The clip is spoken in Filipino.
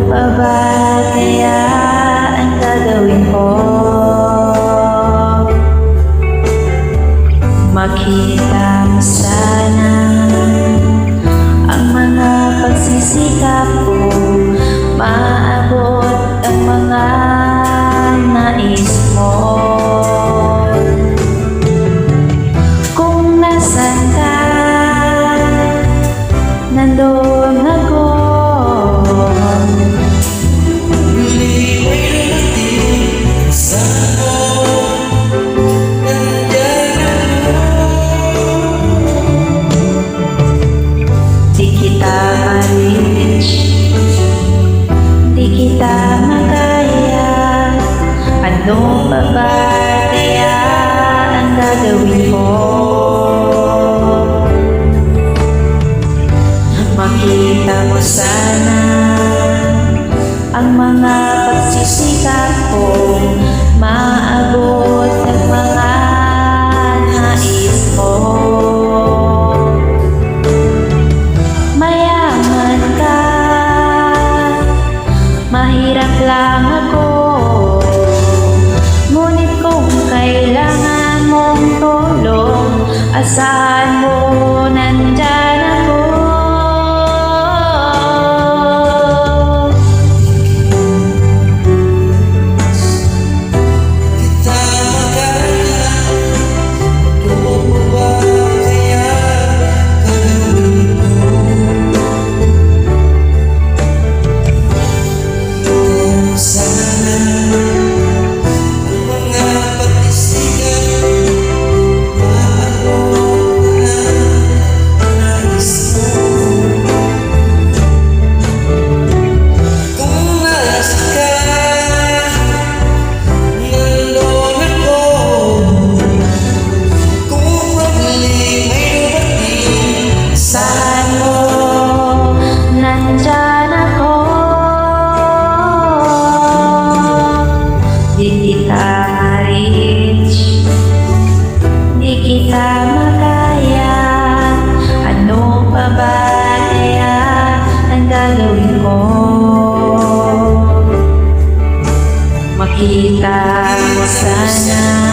pa ba kaya ang gagawin ko? Makita mo sana ang mga pagsisikap ko, maabot ang mga nais mo. Kung nasan ka, nandoon ako. Di kita ma-reach, di kita makaya. Ano pa ba kaya ang gagawin ko? Makita mo sana ang mga pagsisikap ko, maabot ang mga nais mo. Mayaman ka, mahirap lang ako, ngunit kung kailangan mong tulong, asahan mo nandyan ako. Di kita ma-reach, di kita makaya. Ano pa ba kaya ang gagawin ko? Makita mo sana